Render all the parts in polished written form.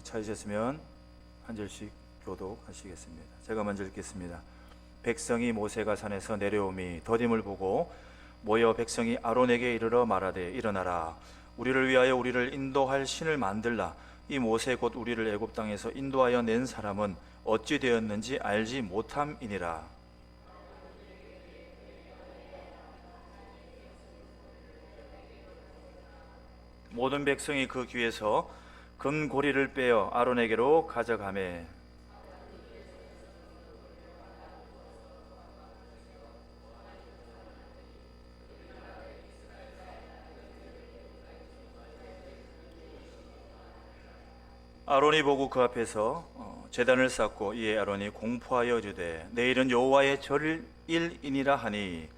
찾으셨으면 한 절씩 교독하시겠습니다. 제가 먼저 읽겠습니다. 백성이 모세가 산에서 내려오미 더딤을 보고 모여 백성이 아론에게 이르러 말하되 일어나라 우리를 위하여 우리를 인도할 신을 만들라. 이 모세 곧 우리를 애굽 땅에서 인도하여 낸 사람은 어찌 되었는지 알지 못함이니라. 모든 백성이 그 귀에서 금고리를 빼어 아론에게로 가져가매 아론이 보고 그 앞에서 제단을 쌓고 이에 아론이 공포하여 이르되 내일은 여호와의 절일이니라 하니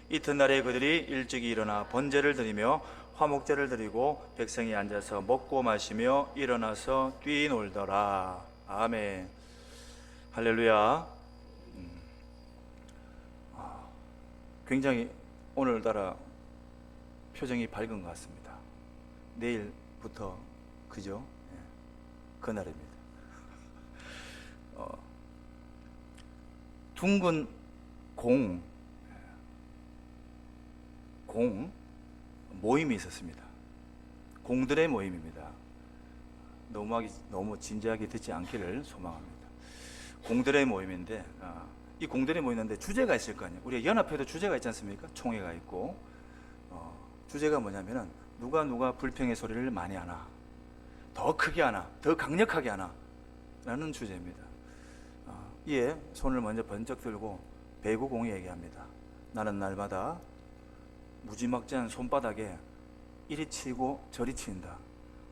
이튿날에 그들이 일찍이 일어나 번제를 드리며 화목제를 드리고 백성이 앉아서 먹고 마시며 일어나서 뛰놀더라. 아멘. 할렐루야. 굉장히 오늘따라 표정이 밝은 것 같습니다. 내일부터 그죠? 그날입니다. 둥근 공 모임이 있었습니다. 공들의 모임입니다. 너무 진지하게 듣지 않기를 소망합니다. 공들의 모임인데 이 공들의 모임인데 주제가 있을 거 아니에요. 우리 연합회도 주제가 있지 않습니까? 총회가 있고 주제가 뭐냐면은 누가 불평의 소리를 많이 하나, 더 크게 하나, 더 강력하게 하나 라는 주제입니다. 이에 손을 먼저 번쩍 들고 배구공이 얘기합니다. 나는 날마다 무지막지한 손바닥에 이리 치고 저리 친다.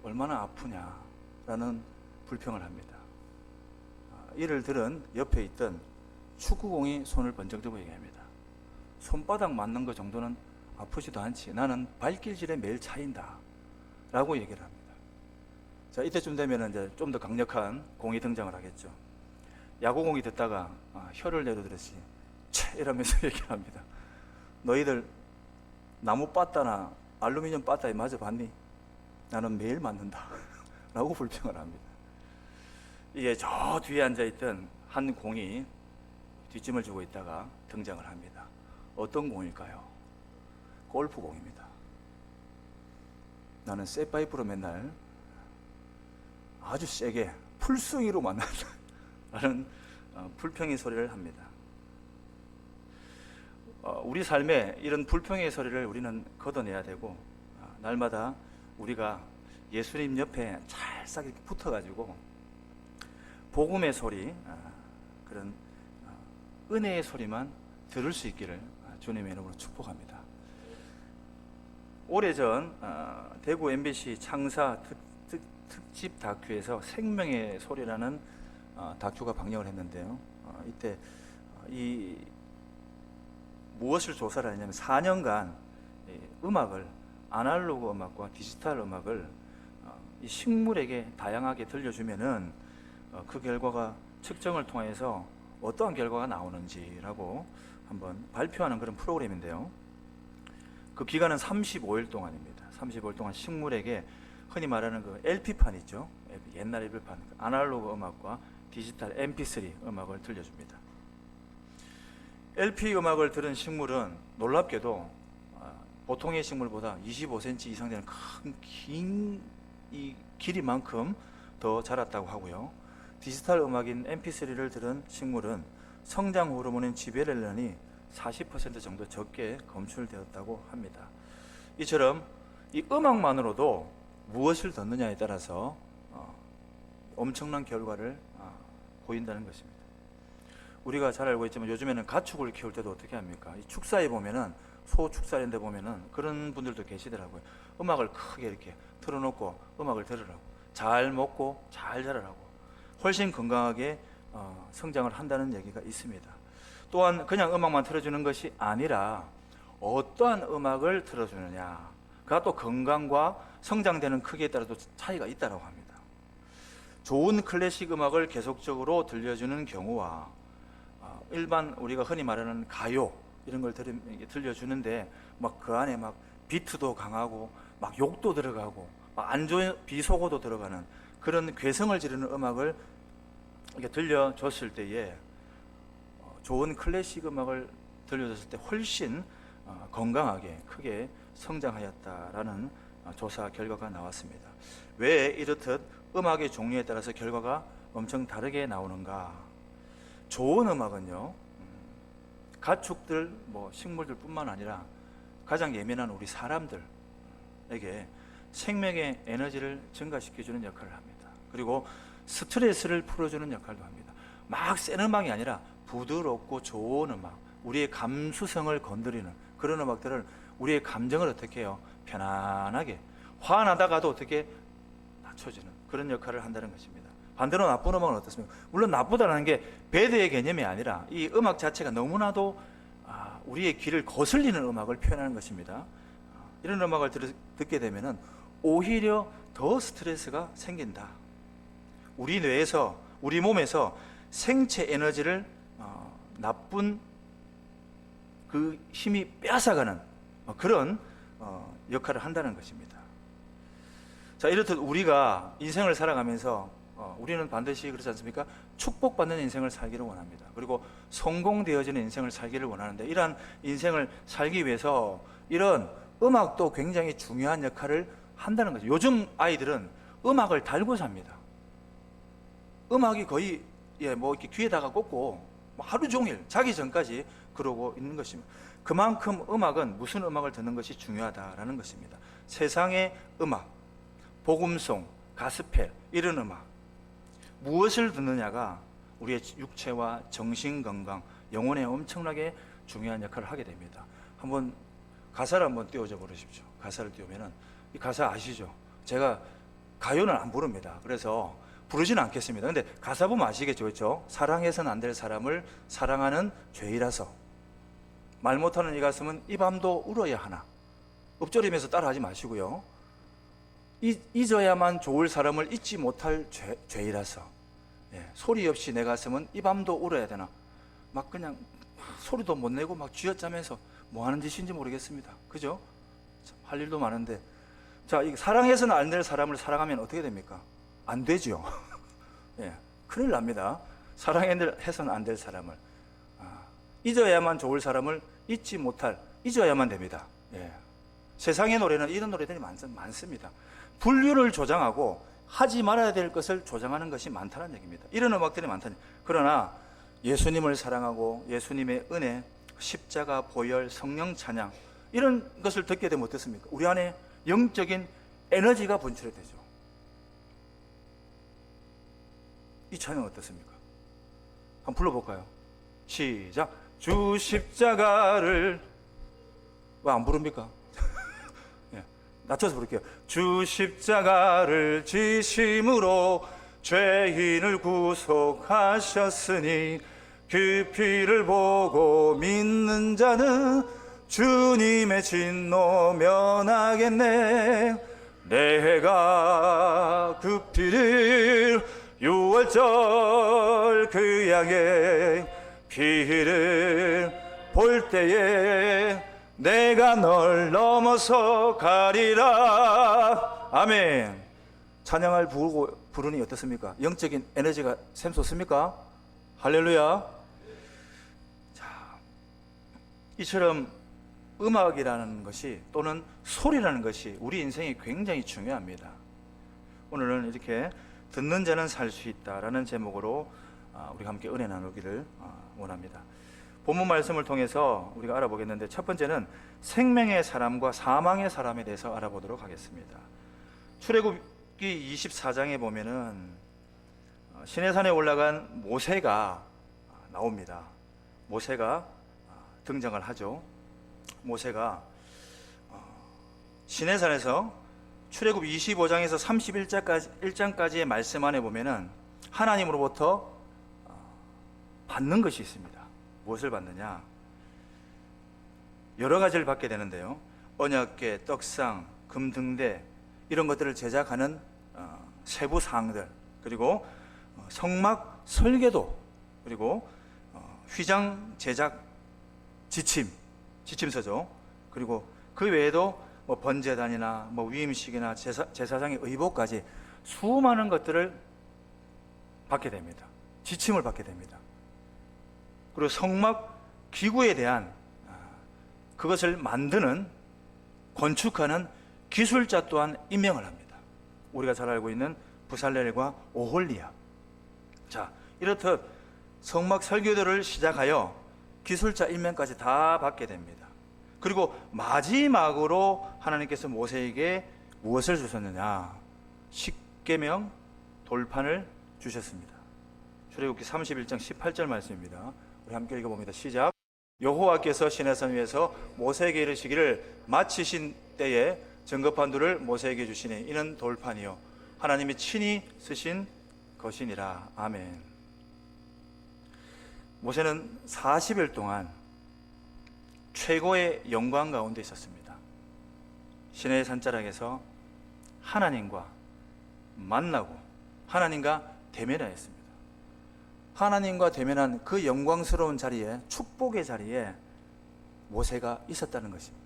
얼마나 아프냐 라는 불평을 합니다. 이를 들은 옆에 있던 축구공이 손을 번쩍 들고 얘기합니다. 손바닥 맞는 것 정도는 아프지도 않지. 나는 발길질에 매일 차인다 라고 얘기를 합니다. 자, 이때쯤 되면 이제 좀 더 강력한 공이 등장을 하겠죠. 야구공이 듣다가 혀를 내려들었지 채 이러면서 얘기를 합니다. 너희들 나무 빠따나 알루미늄 빠따에 맞아봤니? 나는 매일 맞는다 라고 불평을 합니다. 이게 저 뒤에 앉아있던 한 공이 뒷짐을 지고 있다가 등장을 합니다. 어떤 공일까요? 골프공입니다. 나는 쇠파이프로 맨날 아주 세게 풀스윙으로 만난다 라는 불평의 소리를 합니다. 우리 삶에 이런 불평의 소리를 우리는 걷어내야 되고 날마다 우리가 예수님 옆에 찰싹 붙어가지고 복음의 소리, 그런 은혜의 소리만 들을 수 있기를 주님의 이름으로 축복합니다. 오래전 대구 MBC 창사 특집 다큐에서 생명의 소리라는 다큐가 방영을 했는데요. 이때 이 무엇을 조사를 했냐면 4년간 음악을 아날로그 음악과 디지털 음악을 이 식물에게 다양하게 들려주면은 그 결과가 측정을 통해서 어떠한 결과가 나오는지라고 한번 발표하는 그런 프로그램인데요. 그 기간은 35일 동안입니다. 35일 동안 식물에게 흔히 말하는 그 LP판 있죠. 옛날 LP판, 아날로그 음악과 디지털 MP3 음악을 들려줍니다. LP 음악을 들은 식물은 놀랍게도 보통의 식물보다 25cm 이상 되는 긴 이 길이만큼 더 자랐다고 하고요. 디지털 음악인 MP3를 들은 식물은 성장 호르몬인 지베렐린이 40% 정도 적게 검출되었다고 합니다. 이처럼 이 음악만으로도 무엇을 듣느냐에 따라서 엄청난 결과를 보인다는 것입니다. 우리가 잘 알고 있지만 요즘에는 가축을 키울 때도 어떻게 합니까? 이 축사에 보면은 소 축사인데 보면은 그런 분들도 계시더라고요. 음악을 크게 이렇게 틀어놓고 음악을 들으라고, 잘 먹고 잘 자라라고, 훨씬 건강하게 성장을 한다는 얘기가 있습니다. 또한 그냥 음악만 틀어주는 것이 아니라 어떠한 음악을 틀어주느냐, 그가 또 건강과 성장되는 크기에 따라서 차이가 있다고 합니다. 좋은 클래식 음악을 계속적으로 들려주는 경우와 일반 우리가 흔히 말하는 가요 이런 걸 들려주는데 막 그 안에 막 비트도 강하고 막 욕도 들어가고 막 안 좋은 비속어도 들어가는 그런 괴성을 지르는 음악을 이렇게 들려줬을 때에 좋은 클래식 음악을 들려줬을 때 훨씬 건강하게 크게 성장하였다라는 조사 결과가 나왔습니다. 왜 이렇듯 음악의 종류에 따라서 결과가 엄청 다르게 나오는가? 좋은 음악은요, 가축들, 식물들 뿐만 아니라 가장 예민한 우리 사람들에게 생명의 에너지를 증가시켜주는 역할을 합니다. 그리고 스트레스를 풀어주는 역할도 합니다. 막 센 음악이 아니라 부드럽고 좋은 음악, 우리의 감수성을 건드리는 그런 음악들을 우리의 감정을 어떻게 해요? 편안하게, 화나다가도 어떻게 낮춰주는 그런 역할을 한다는 것입니다. 반대로 나쁜 음악은 어떻습니까? 물론 나쁘다는 게 배드의 개념이 아니라 이 음악 자체가 너무나도 우리의 귀를 거슬리는 음악을 표현하는 것입니다. 이런 음악을 듣게 되면 오히려 더 스트레스가 생긴다. 우리 뇌에서, 우리 몸에서 생체 에너지를 나쁜 그 힘이 빼앗아가는 그런 역할을 한다는 것입니다. 자, 이렇듯 우리가 인생을 살아가면서 우리는 반드시 그렇지 않습니까? 축복받는 인생을 살기를 원합니다. 그리고 성공되어지는 인생을 살기를 원하는데, 이러한 인생을 살기 위해서 이런 음악도 굉장히 중요한 역할을 한다는 거죠. 요즘 아이들은 음악을 달고 삽니다. 음악이 거의 이렇게 귀에다가 꽂고 하루 종일 자기 전까지 그러고 있는 것입니다. 그만큼 음악은 무슨 음악을 듣는 것이 중요하다라는 것입니다. 세상의 음악, 복음송, 가스펠, 이런 음악, 무엇을 듣느냐가 우리의 육체와 정신 건강, 영혼에 엄청나게 중요한 역할을 하게 됩니다. 한번 가사를 한번 띄워줘 보십시오. 가사를 띄우면은, 이 가사 아시죠? 제가 가요는 안 부릅니다. 그래서 부르지는 않겠습니다. 근데 가사 보면 아시겠죠? 그렇죠? 사랑해서는 안 될 사람을 사랑하는 죄이라서 말 못하는 이 가슴은 이 밤도 울어야 하나. 읊조리면서 따라하지 마시고요. 잊어야만 좋을 사람을 잊지 못할 죄이라서 소리 없이 내 가슴은 이 밤도 울어야 되나. 막 그냥 소리도 못 내고 막 쥐어짜면서 뭐 하는 짓인지 모르겠습니다. 그죠? 할 일도 많은데, 자, 이 사랑해서는 안 될 사람을 사랑하면 어떻게 됩니까? 안 되죠. 큰일 납니다. 사랑해서는 안 될 사람을 잊어야만 좋을 사람을 잊어야만 됩니다. 세상의 노래는 이런 노래들이 많습니다. 분류를 조장하고 하지 말아야 될 것을 조장하는 것이 많다는 얘기입니다. 이런 음악들이 많다는. 그러나 예수님을 사랑하고 예수님의 은혜, 십자가, 보혈, 성령 찬양, 이런 것을 듣게 되면 어떻습니까? 우리 안에 영적인 에너지가 분출이 되죠. 이 찬양 어떻습니까? 한번 불러볼까요? 시작. 주 십자가를, 왜 안 부릅니까? 낮춰서 부를게요. 주 십자가를 지심으로 죄인을 구속하셨으니 그 피를 보고 믿는 자는 주님의 진노 면하겠네. 내가 그 피를 6월절 그 양의 피를 볼 때에 내가 널 넘어서 가리라. 아멘. 찬양을 부르니 어떻습니까? 영적인 에너지가 샘솟습니까? 할렐루야. 자, 이처럼 음악이라는 것이, 또는 소리라는 것이 우리 인생에 굉장히 중요합니다. 오늘은 이렇게 듣는 자는 살 수 있다라는 제목으로 우리가 함께 은혜 나누기를 원합니다. 본문 말씀을 통해서 우리가 알아보겠는데, 첫 번째는 생명의 사람과 사망의 사람에 대해서 알아보도록 하겠습니다. 출애굽기 24장에 보면은 시내산에 올라간 모세가 나옵니다. 모세가 등장을 하죠. 모세가 시내산에서 출애굽 25장에서 31장까지의 말씀 안에 보면은 하나님으로부터 받는 것이 있습니다. 무엇을 받느냐? 여러 가지를 받게 되는데요. 언약궤, 떡상, 금등대, 이런 것들을 제작하는 세부 사항들, 그리고 성막 설계도, 그리고 휘장 제작 지침서죠. 그리고 그 외에도 뭐 번제단이나 뭐 위임식이나 제사장의 의복까지 수많은 것들을 받게 됩니다. 지침을 받게 됩니다. 그리고 성막 기구에 대한 그것을 만드는, 건축하는 기술자 또한 임명을 합니다. 우리가 잘 알고 있는 부살렐과 오홀리압. 자, 이렇듯 성막 설교들을 시작하여 기술자 임명까지 다 받게 됩니다. 그리고 마지막으로 하나님께서 모세에게 무엇을 주셨느냐? 십계명 돌판을 주셨습니다. 출애굽기 31장 18절 말씀입니다. 우리 함께 읽어봅니다. 시작. 여호와께서 시내산 위에서 모세에게 이르시기를 마치신 때에 증거판들을 모세에게 주시니 이는 돌판이요 하나님이 친히 쓰신 것이니라. 아멘. 모세는 40일 동안 최고의 영광 가운데 있었습니다. 시내의 산자락에서 하나님과 만나고 하나님과 대면하였습니다. 하나님과 대면한 그 영광스러운 자리에, 축복의 자리에 모세가 있었다는 것입니다.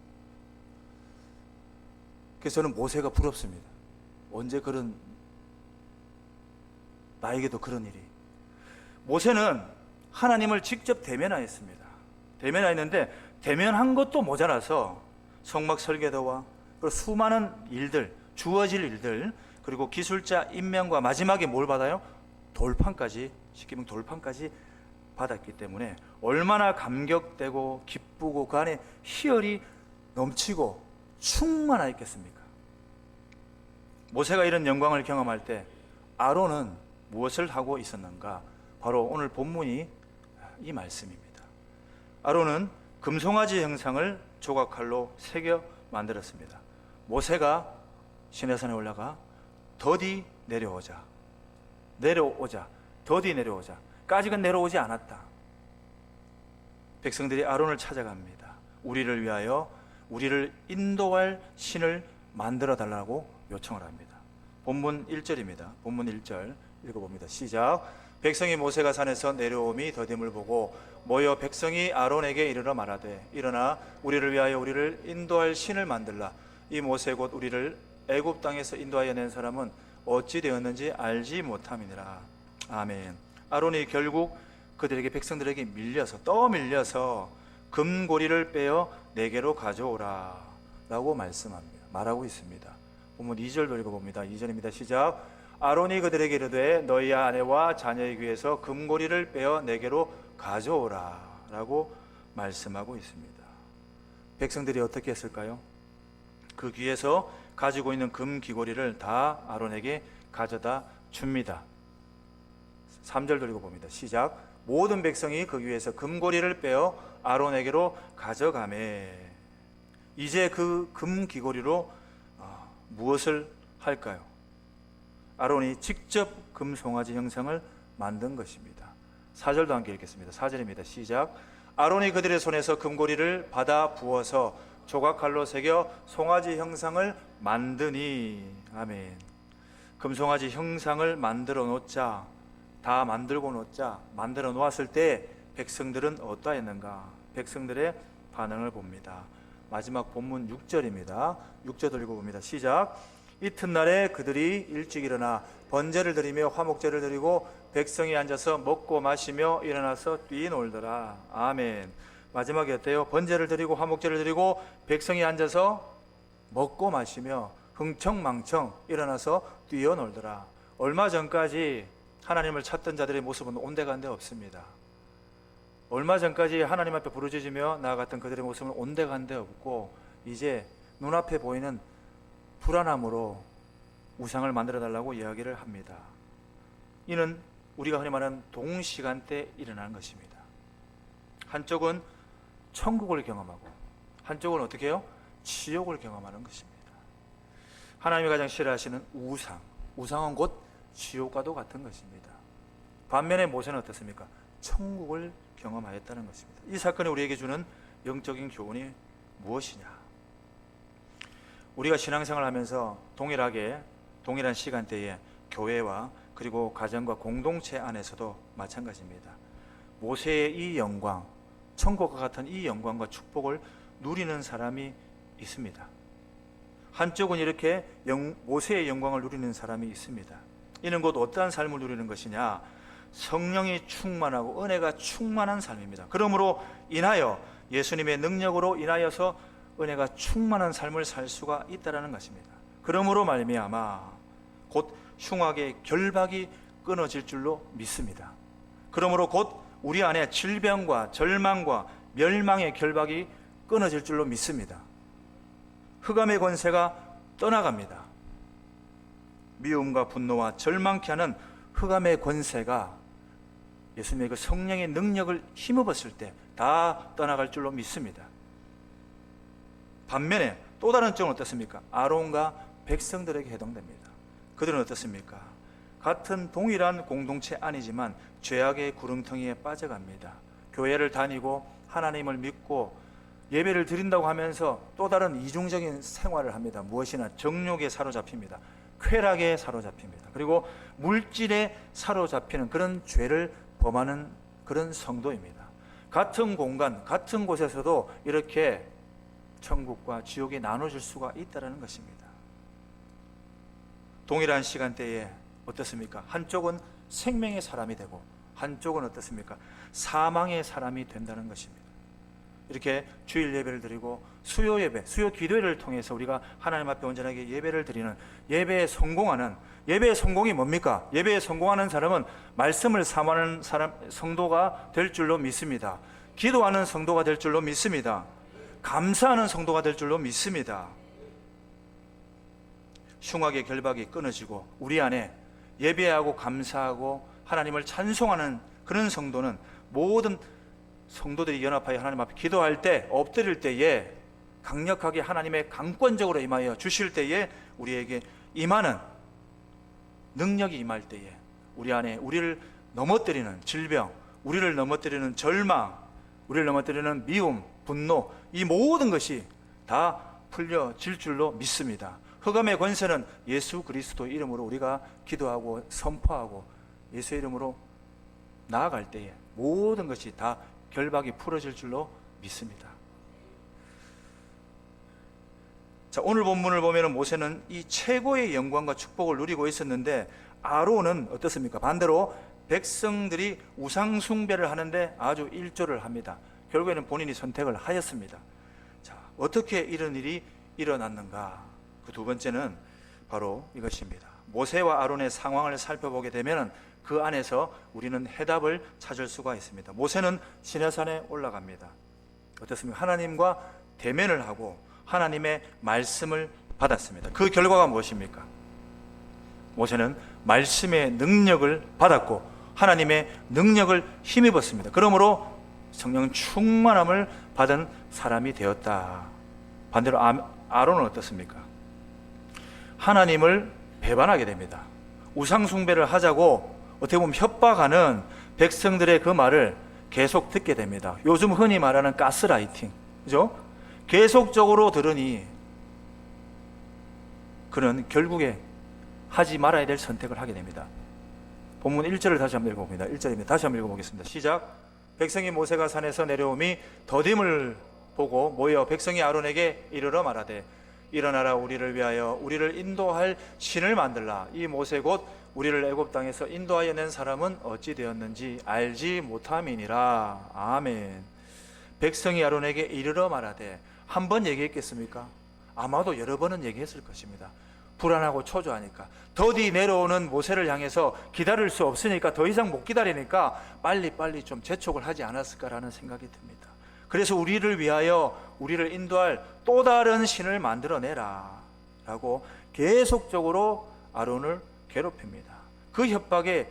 그래서 저는 모세가 부럽습니다. 언제 나에게도 그런 일이. 모세는 하나님을 직접 대면하였습니다. 대면하였는데 대면한 것도 모자라서 성막 설계도와 그리고 수많은 일들, 주어질 일들, 그리고 기술자 임명과 마지막에 뭘 받아요? 돌판까지, 십계명 돌판까지 받았기 때문에 얼마나 감격되고 기쁘고 그 안에 희열이 넘치고 충만하였겠습니까? 모세가 이런 영광을 경험할 때 아론은 무엇을 하고 있었는가? 바로 오늘 본문이 이 말씀입니다. 아론은 금송아지 형상을 조각칼로 새겨 만들었습니다. 모세가 시내산에 올라가 더디 내려오자, 더디 내려오자, 까지는 내려오지 않았다. 백성들이 아론을 찾아갑니다. 우리를 위하여 우리를 인도할 신을 만들어 달라고 요청을 합니다. 본문 1절입니다. 본문 1절 읽어봅니다. 시작. 백성이 모세가 산에서 내려오미 더딤을 보고 모여 백성이 아론에게 이르러 말하되 일어나 우리를 위하여 우리를 인도할 신을 만들라. 이 모세 곧 우리를 애굽 땅에서 인도하여 낸 사람은 어찌 되었는지 알지 못함이니라. 아멘. 아론이 결국 그들에게, 백성들에게 떠밀려서 금고리를 빼어 내게로 가져오라 라고 말하고 있습니다. 본문 2절도 읽어봅니다. 2절입니다. 시작. 아론이 그들에게 이르되 너희 아내와 자녀의 귀에서 금고리를 빼어 내게로 가져오라 라고 말씀하고 있습니다. 백성들이 어떻게 했을까요? 그 귀에서 가지고 있는 금 귀고리를 다 아론에게 가져다 줍니다. 3절도 읽어봅니다. 시작. 모든 백성이 그 귀에서 금고리를 빼어 아론에게로 가져가매. 이제 그 금 귀고리로 무엇을 할까요? 아론이 직접 금송아지 형상을 만든 것입니다. 4절도 함께 읽겠습니다. 4절입니다. 시작. 아론이 그들의 손에서 금고리를 받아 부어서 조각칼로 새겨 송아지 형상을 만드니. 아멘. 금송아지 형상을 만들어 놓자, 다 만들고 놓자, 만들어 놓았을 때 백성들은 어떠했는가? 백성들의 반응을 봅니다. 마지막 본문 6절입니다. 6절 읽어봅니다. 시작. 이튿날에 그들이 일찍 일어나 번제를 드리며 화목제를 드리고 백성이 앉아서 먹고 마시며 일어나서 뛰놀더라. 아멘. 마지막에 어때요? 번제를 드리고 화목제를 드리고 백성이 앉아서 먹고 마시며 흥청망청 일어나서 뛰어놀더라. 얼마 전까지 하나님을 찾던 자들의 모습은 온데간데 없습니다. 얼마 전까지 하나님 앞에 부르짖으며 나아갔던 그들의 모습은 온데간데 없고 이제 눈앞에 보이는 불안함으로 우상을 만들어 달라고 이야기를 합니다. 이는 우리가 흔히 말하는 동시간대에 일어나는 것입니다. 한쪽은 천국을 경험하고 한쪽은 어떻게 해요? 지옥을 경험하는 것입니다. 하나님이 가장 싫어하시는 우상은 곧 지옥과도 같은 것입니다. 반면에 모세는 어떻습니까? 천국을 경험하였다는 것입니다. 이 사건이 우리에게 주는 영적인 교훈이 무엇이냐? 우리가 신앙생활을 하면서 동일한 시간대에 교회와 그리고 가정과 공동체 안에서도 마찬가지입니다. 모세의 이 영광, 천국과 같은 이 영광과 축복을 누리는 사람이 있습니다. 한쪽은 이렇게 모세의 영광을 누리는 사람이 있습니다. 이는 곧 어떠한 삶을 누리는 것이냐? 성령이 충만하고 은혜가 충만한 삶입니다. 그러므로 인하여 예수님의 능력으로 인하여서 은혜가 충만한 삶을 살 수가 있다는 것입니다. 그러므로 말미암아 곧 흉악의 결박이 끊어질 줄로 믿습니다. 그러므로 곧 우리 안에 질병과 절망과 멸망의 결박이 끊어질 줄로 믿습니다. 흑암의 권세가 떠나갑니다. 미움과 분노와 절망케 하는 흑암의 권세가 예수님의 그 성령의 능력을 힘입었을 때 다 떠나갈 줄로 믿습니다. 반면에 또 다른 점은 어떻습니까? 아론과 백성들에게 해당됩니다. 그들은 어떻습니까? 같은 동일한 공동체 아니지만 죄악의 구렁텅이에 빠져갑니다. 교회를 다니고 하나님을 믿고 예배를 드린다고 하면서 또 다른 이중적인 생활을 합니다. 무엇이나 정욕에 사로잡힙니다. 쾌락에 사로잡힙니다. 그리고 물질에 사로잡히는 그런 죄를 범하는 그런 성도입니다. 같은 공간, 같은 곳에서도 이렇게 천국과 지옥이 나눠질 수가 있다는 것입니다. 동일한 시간대에 어떻습니까? 한쪽은 생명의 사람이 되고 한쪽은 어떻습니까? 사망의 사람이 된다는 것입니다. 이렇게 주일 예배를 드리고 수요 예배, 수요 기도회를 통해서 우리가 하나님 앞에 온전하게 예배를 드리는 예배에 성공하는, 예배의 성공이 뭡니까? 예배에 성공하는 사람은 말씀을 사모하는 사람, 성도가 될 줄로 믿습니다. 기도하는 성도가 될 줄로 믿습니다. 감사하는 성도가 될 줄로 믿습니다. 흉악의 결박이 끊어지고 우리 안에 예배하고 감사하고 하나님을 찬송하는 그런 성도는 모든 성도들이 연합하여 하나님 앞에 기도할 때, 엎드릴 때에 강력하게 하나님의 강권적으로 임하여 주실 때에 우리에게 임하는 능력이 임할 때에 우리 안에 우리를 넘어뜨리는 질병, 우리를 넘어뜨리는 절망, 우리를 넘어뜨리는 미움, 분노, 이 모든 것이 다 풀려질 줄로 믿습니다. 흑암의 권세는 예수 그리스도 이름으로 우리가 기도하고 선포하고 예수의 이름으로 나아갈 때에 모든 것이 다 결박이 풀어질 줄로 믿습니다. 자, 오늘 본문을 보면 모세는 이 최고의 영광과 축복을 누리고 있었는데 아론은 어떻습니까? 반대로 백성들이 우상 숭배를 하는데 아주 일조를 합니다. 결국에는 본인이 선택을 하였습니다. 자, 어떻게 이런 일이 일어났는가? 그 두 번째는 바로 이것입니다. 모세와 아론의 상황을 살펴보게 되면 그 안에서 우리는 해답을 찾을 수가 있습니다. 모세는 시내산에 올라갑니다. 어떻습니까? 하나님과 대면을 하고 하나님의 말씀을 받았습니다. 그 결과가 무엇입니까? 모세는 말씀의 능력을 받았고 하나님의 능력을 힘입었습니다. 그러므로 성령 충만함을 받은 사람이 되었다. 반대로 아론은 어떻습니까? 하나님을 배반하게 됩니다. 우상 숭배를 하자고 어떻게 보면 협박하는 백성들의 그 말을 계속 듣게 됩니다. 요즘 흔히 말하는 가스라이팅, 그죠? 계속적으로 들으니 그는 결국에 하지 말아야 될 선택을 하게 됩니다. 본문 1절을 다시 한번 읽어봅니다. 1절입니다. 다시 한번 읽어보겠습니다. 시작. 백성이 모세가 산에서 내려오미 더딤을 보고 모여 백성이 아론에게 이르러 말하되 일어나라, 우리를 위하여 우리를 인도할 신을 만들라. 이 모세 곧 우리를 애굽 땅에서 인도하여 낸 사람은 어찌 되었는지 알지 못함이니라. 아멘. 백성이 아론에게 이르러 말하되, 한 번 얘기했겠습니까? 아마도 여러 번은 얘기했을 것입니다. 불안하고 초조하니까, 더디 내려오는 모세를 향해서 기다릴 수 없으니까, 더 이상 못 기다리니까 빨리빨리 좀 재촉을 하지 않았을까라는 생각이 듭니다. 그래서 우리를 위하여 우리를 인도할 또 다른 신을 만들어내라 라고 계속적으로 아론을 괴롭힙니다. 그 협박에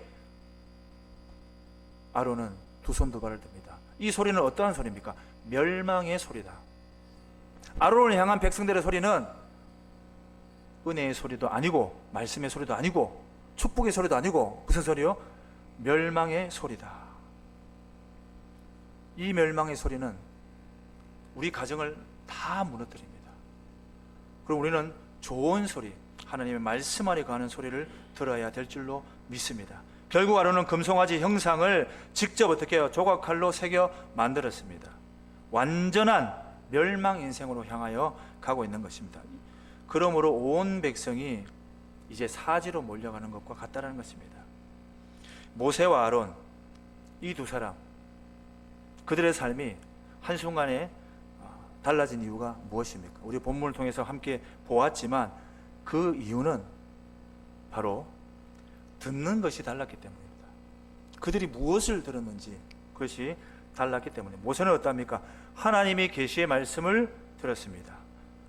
아론은 두 손 두 발을 듭니다. 이 소리는 어떠한 소리입니까? 멸망의 소리다. 아론을 향한 백성들의 소리는 은혜의 소리도 아니고 말씀의 소리도 아니고 축복의 소리도 아니고 무슨 소리요? 멸망의 소리다. 이 멸망의 소리는 우리 가정을 다 무너뜨립니다. 그럼 우리는 좋은 소리, 하나님의 말씀 안에 거하는 소리를 들어야 될 줄로 믿습니다. 결국 아론은 금송아지 형상을 직접 어떻게 해요? 조각칼로 새겨 만들었습니다. 완전한 멸망 인생으로 향하여 가고 있는 것입니다. 그러므로 온 백성이 이제 사지로 몰려가는 것과 같다는 것입니다. 모세와 아론, 이 두 사람, 그들의 삶이 한순간에 달라진 이유가 무엇입니까? 우리 본문을 통해서 함께 보았지만 그 이유는 바로 듣는 것이 달랐기 때문입니다. 그들이 무엇을 들었는지 그것이 달랐기 때문에. 모세는 어떠합니까? 하나님이 계시의 말씀을 들었습니다.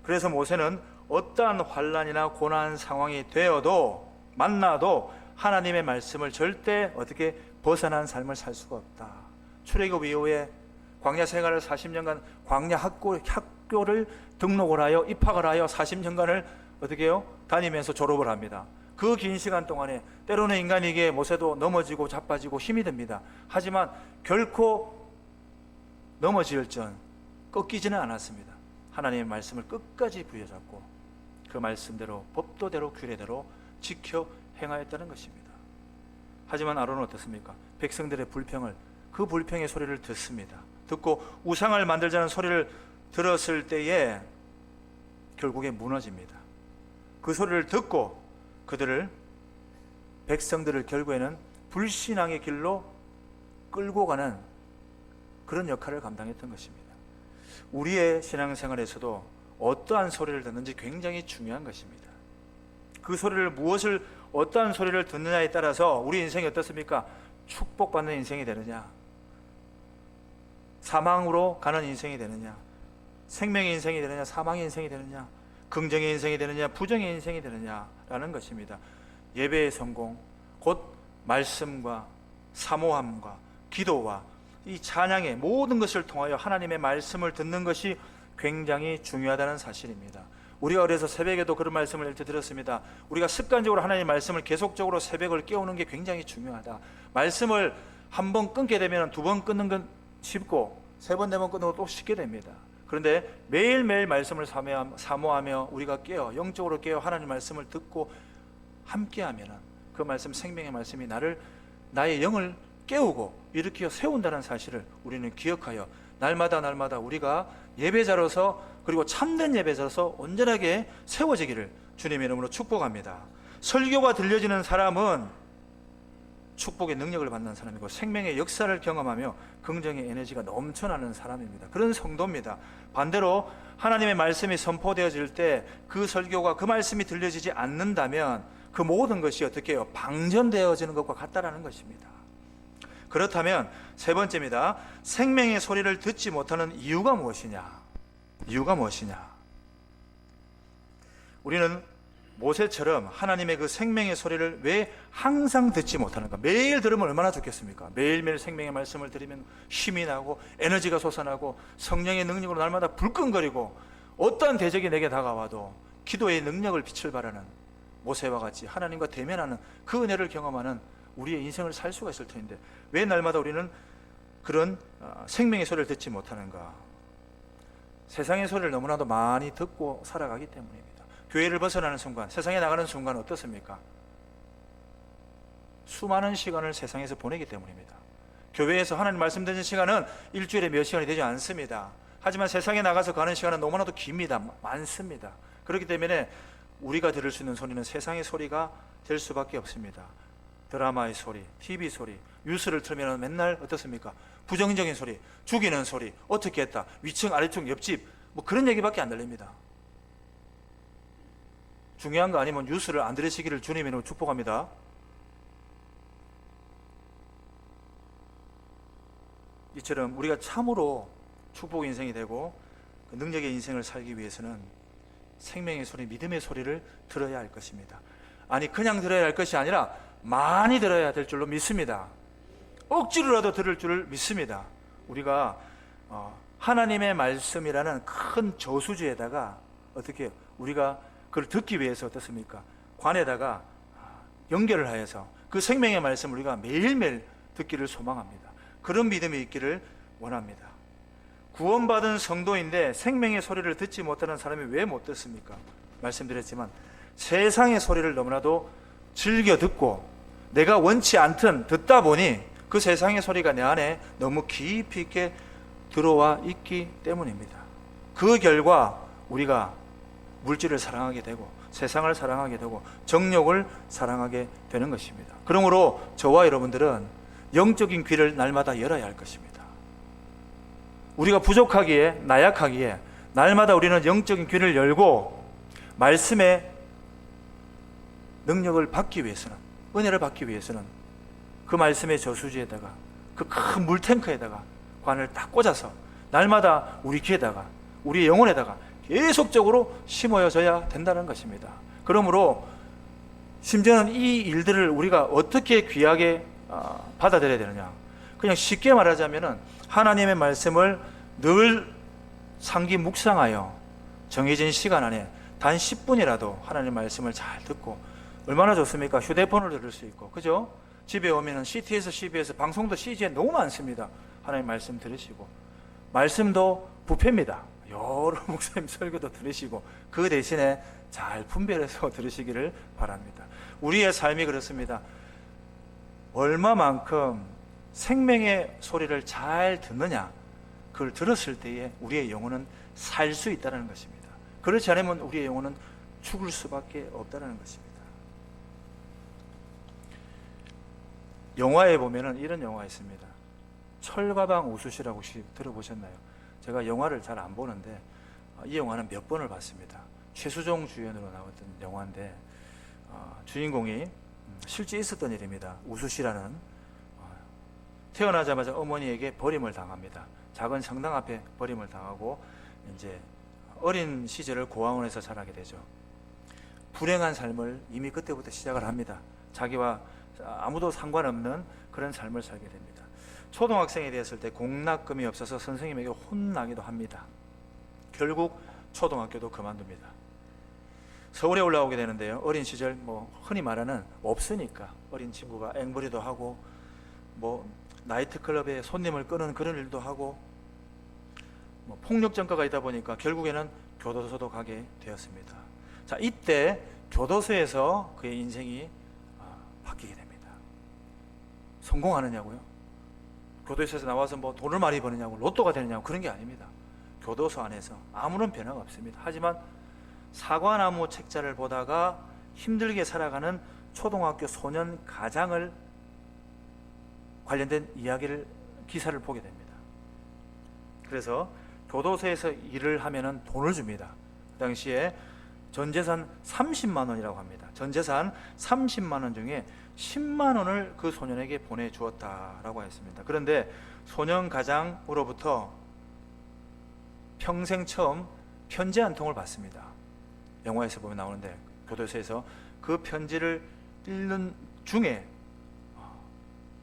그래서 모세는 어떠한 환난이나 고난 상황이 되어도 만나도 하나님의 말씀을 절대 어떻게 벗어난 삶을 살 수가 없다. 출애굽 이후에 광야 생활을 40년간 광야 학교를 등록을 하여 입학을 하여 40년간을 어떻게 해요? 다니면서 졸업을 합니다. 그 긴 시간 동안에 때로는 인간에게 모세도 넘어지고 자빠지고 힘이 듭니다. 하지만 결코 넘어질전 꺾이지는 않았습니다. 하나님의 말씀을 끝까지 부여잡고 그 말씀대로 법도대로 규례대로 지켜 행하였다는 것입니다. 하지만 아론은 어떻습니까? 백성들의 불평을, 그 불평의 소리를 듣습니다. 듣고 우상을 만들자는 소리를 들었을 때에 결국에 무너집니다. 그 소리를 듣고 백성들을 결국에는 불신앙의 길로 끌고 가는 그런 역할을 감당했던 것입니다. 우리의 신앙생활에서도 어떠한 소리를 듣는지 굉장히 중요한 것입니다. 그 소리를 어떠한 소리를 듣느냐에 따라서 우리 인생이 어떻습니까? 축복받는 인생이 되느냐, 사망으로 가는 인생이 되느냐, 생명의 인생이 되느냐, 사망의 인생이 되느냐, 긍정의 인생이 되느냐, 부정의 인생이 되느냐라는 것입니다. 예배의 성공, 곧 말씀과 사모함과 기도와 이 찬양의 모든 것을 통하여 하나님의 말씀을 듣는 것이 굉장히 중요하다는 사실입니다. 우리가 어려서 새벽에도 그런 말씀을 일찍 들었습니다. 우리가 습관적으로 하나님의 말씀을 계속적으로 새벽을 깨우는 게 굉장히 중요하다. 말씀을 한 번 끊게 되면 두 번 끊는 건 쉽고 세 번, 네 번 끊는 것도 쉽게 됩니다. 그런데 매일매일 말씀을 사모하며 우리가 영적으로 깨어 하나님의 말씀을 듣고 함께하면 그 말씀, 생명의 말씀이 나의 영을 깨우고 일으켜 세운다는 사실을 우리는 기억하여 날마다 우리가 예배자로서, 그리고 참된 예배자로서 온전하게 세워지기를 주님의 이름으로 축복합니다. 설교가 들려지는 사람은 축복의 능력을 받는 사람이고 생명의 역사를 경험하며 긍정의 에너지가 넘쳐나는 사람입니다. 그런 성도입니다. 반대로 하나님의 말씀이 선포되어질 때 그 설교가, 그 말씀이 들려지지 않는다면 그 모든 것이 어떻게 해요? 방전되어지는 것과 같다라는 것입니다. 그렇다면 세 번째입니다. 생명의 소리를 듣지 못하는 이유가 무엇이냐? 우리는 모세처럼 하나님의 그 생명의 소리를 왜 항상 듣지 못하는가? 매일 들으면 얼마나 좋겠습니까? 매일매일 생명의 말씀을 들으면 힘이 나고 에너지가 솟아나고 성령의 능력으로 날마다 불끈거리고 어떠한 대적이 내게 다가와도 기도의 능력을 빛을 발하는 모세와 같이 하나님과 대면하는 그 은혜를 경험하는 우리의 인생을 살 수가 있을 텐데 왜 날마다 우리는 그런 생명의 소리를 듣지 못하는가? 세상의 소리를 너무나도 많이 듣고 살아가기 때문입니다. 교회를 벗어나는 순간, 세상에 나가는 순간 어떻습니까? 수많은 시간을 세상에서 보내기 때문입니다. 교회에서 하나님 말씀 듣는 시간은 일주일에 몇 시간이 되지 않습니다. 하지만 세상에 나가서 가는 시간은 너무나도 깁니다. 많습니다. 그렇기 때문에 우리가 들을 수 있는 소리는 세상의 소리가 될 수밖에 없습니다. 드라마의 소리, TV 소리, 뉴스를 틀면 맨날 어떻습니까? 부정적인 소리, 죽이는 소리, 어떻게 했다, 위층, 아래층, 옆집, 뭐 그런 얘기밖에 안 들립니다. 중요한 거 아니면 뉴스를 안 들으시기를 주님의 이름으로 축복합니다. 이처럼 우리가 참으로 축복 인생이 되고 그 능력의 인생을 살기 위해서는 생명의 소리, 믿음의 소리를 들어야 할 것입니다. 아니 그냥 들어야 할 것이 아니라 많이 들어야 될 줄로 믿습니다. 억지로라도 들을 줄을 믿습니다. 우리가 하나님의 말씀이라는 큰 저수지에다가 어떻게 우리가 그걸 듣기 위해서 어떻습니까? 관에다가 연결을 하여서 그 생명의 말씀을 우리가 매일매일 듣기를 소망합니다. 그런 믿음이 있기를 원합니다. 구원받은 성도인데 생명의 소리를 듣지 못하는 사람이 왜 못 듣습니까? 말씀드렸지만 세상의 소리를 너무나도 즐겨 듣고 내가 원치 않든 듣다 보니 그 세상의 소리가 내 안에 너무 깊이 있게 들어와 있기 때문입니다. 그 결과 우리가 물질을 사랑하게 되고 세상을 사랑하게 되고 정욕을 사랑하게 되는 것입니다. 그러므로 저와 여러분들은 영적인 귀를 날마다 열어야 할 것입니다. 우리가 부족하기에 나약하기에 날마다 우리는 영적인 귀를 열고 말씀의 능력을 받기 위해서는, 은혜를 받기 위해서는 그 말씀의 저수지에다가, 그 큰 물탱크에다가 관을 딱 꽂아서 날마다 우리 귀에다가, 우리 영혼에다가 계속적으로 심어져야 된다는 것입니다. 그러므로 심지어는 이 일들을 우리가 어떻게 귀하게 받아들여야 되느냐, 그냥 쉽게 말하자면은 하나님의 말씀을 늘 상기 묵상하여 정해진 시간 안에 단 10분이라도 하나님의 말씀을 잘 듣고, 얼마나 좋습니까? 휴대폰을 들을 수 있고, 그죠? 집에 오면은 CT에서 CBS, 방송도 CGN 너무 많습니다. 하나님 말씀 들으시고, 말씀도 부패입니다. 여러 목사님 설교도 들으시고, 그 대신에 잘 분별해서 들으시기를 바랍니다. 우리의 삶이 그렇습니다. 얼마만큼 생명의 소리를 잘 듣느냐, 그걸 들었을 때에 우리의 영혼은 살 수 있다는 것입니다. 그렇지 않으면 우리의 영혼은 죽을 수밖에 없다는 것입니다. 영화에 보면은 이런 영화가 있습니다. 철가방 우수시라고 혹시 들어보셨나요? 제가 영화를 잘 안 보는데 이 영화는 몇 번을 봤습니다. 최수종 주연으로 나왔던 영화인데 주인공이 실제 있었던 일입니다. 우수시라는 태어나자마자 어머니에게 버림을 당합니다. 작은 성당 앞에 버림을 당하고 이제 어린 시절을 고아원에서 자라게 되죠. 불행한 삶을 이미 그때부터 시작을 합니다. 자기와 아무도 상관없는 그런 삶을 살게 됩니다. 초등학생이 되었을 때 공락금이 없어서 선생님에게 혼나기도 합니다. 결국 초등학교도 그만둡니다. 서울에 올라오게 되는데요. 어린 시절 흔히 말하는 없으니까 어린 친구가 앵벌이도 하고 나이트클럽에 손님을 끄는 그런 일도 하고 폭력 전과가 있다 보니까 결국에는 교도소도 가게 되었습니다. 자, 이때 교도소에서 그의 인생이 바뀌게 됩니다. 성공하느냐고요? 교도소에서 나와서 돈을 많이 버느냐고, 로또가 되느냐고, 그런 게 아닙니다. 교도소 안에서 아무런 변화가 없습니다. 하지만 사과나무 책자를 보다가 힘들게 살아가는 초등학교 소년 가장을 관련된 기사를 보게 됩니다. 그래서 교도소에서 일을 하면은 돈을 줍니다. 그 당시에 전재산 30만 원이라고 합니다. 전재산 30만 원 중에 10만 원을 그 소년에게 보내주었다라고 했습니다. 그런데 소년 가장으로부터 평생 처음 편지 한 통을 받습니다. 영화에서 보면 나오는데 교도소에서 그 편지를 읽는 중에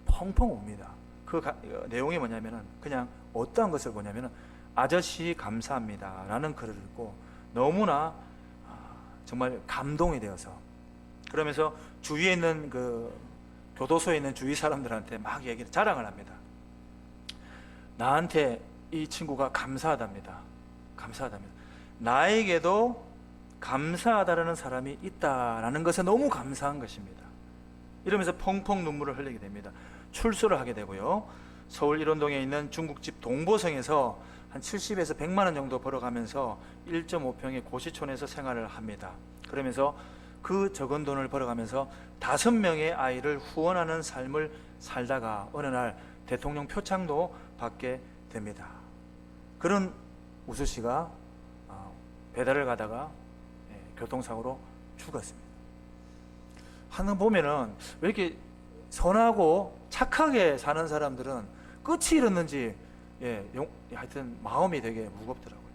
펑펑 옵니다. 그 내용이 뭐냐면은 그냥 어떠한 것을 보냐면은 아저씨 감사합니다 라는 글을 읽고 너무나 정말 감동이 되어서, 그러면서 주위에 있는 교도소에 있는 주위 사람들한테 막 자랑을 합니다. 나한테 이 친구가 감사하답니다. 나에게도 감사하다라는 사람이 있다라는 것에 너무 감사한 것입니다. 이러면서 펑펑 눈물을 흘리게 됩니다. 출소를 하게 되고요. 서울 일원동에 있는 중국집 동보성에서 한 70에서 100만 원 정도 벌어가면서 1.5평의 고시촌에서 생활을 합니다. 그러면서 그 적은 돈을 벌어가면서 5명의 아이를 후원하는 삶을 살다가 어느 날 대통령 표창도 받게 됩니다. 그런 우수 씨가 배달을 가다가 교통사고로 죽었습니다. 하는 보면은 왜 이렇게 선하고 착하게 사는 사람들은 끝이 이렇는지 하여튼 마음이 되게 무겁더라고요.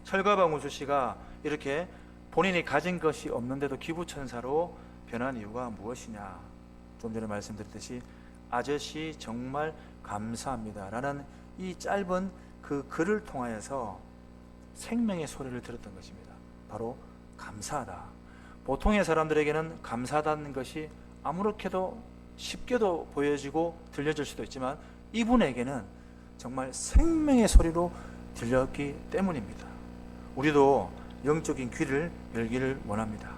철가방 우수 씨가 이렇게 본인이 가진 것이 없는데도 기부천사로 변한 이유가 무엇이냐, 좀 전에 말씀드렸듯이 아저씨 정말 감사합니다 라는 이 짧은 그 글을 통하여서 생명의 소리를 들었던 것입니다. 바로 감사하다. 보통의 사람들에게는 감사하다는 것이 아무렇게도 쉽게도 보여지고 들려질 수도 있지만 이분에게는 정말 생명의 소리로 들렸기 때문입니다. 우리도 영적인 귀를 열기를 원합니다.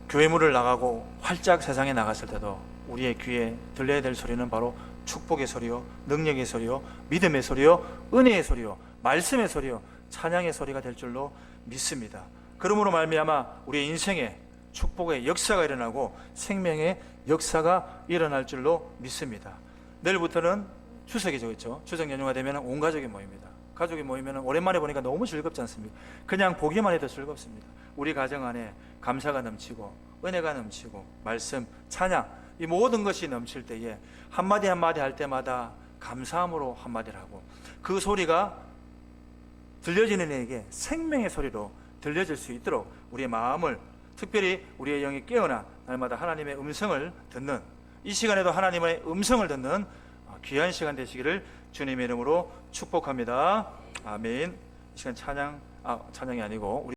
교회 문을 나가고 활짝 세상에 나갔을 때도 우리의 귀에 들려야 될 소리는 바로 축복의 소리요, 능력의 소리요, 믿음의 소리요, 은혜의 소리요, 말씀의 소리요, 찬양의 소리가 될 줄로 믿습니다. 그러므로 말미암아 우리의 인생에 축복의 역사가 일어나고 생명의 역사가 일어날 줄로 믿습니다. 내일부터는 추석이죠, 그렇죠? 추석 연휴가 되면 온 가족이 모입니다. 가족이 모이면 오랜만에 보니까 너무 즐겁지 않습니까? 그냥 보기만 해도 즐겁습니다. 우리 가정 안에 감사가 넘치고 은혜가 넘치고 말씀, 찬양 이 모든 것이 넘칠 때에 한마디 한마디 할 때마다 감사함으로 한마디를 하고 그 소리가 들려지는 이에게 생명의 소리로 들려질 수 있도록 우리의 마음을 특별히 우리의 영이 깨어나 날마다 하나님의 음성을 듣는 이 시간에도 하나님의 음성을 듣는 귀한 시간 되시기를 주님의 이름으로 축복합니다. 아멘. 이 시간 찬양이 아니고 우리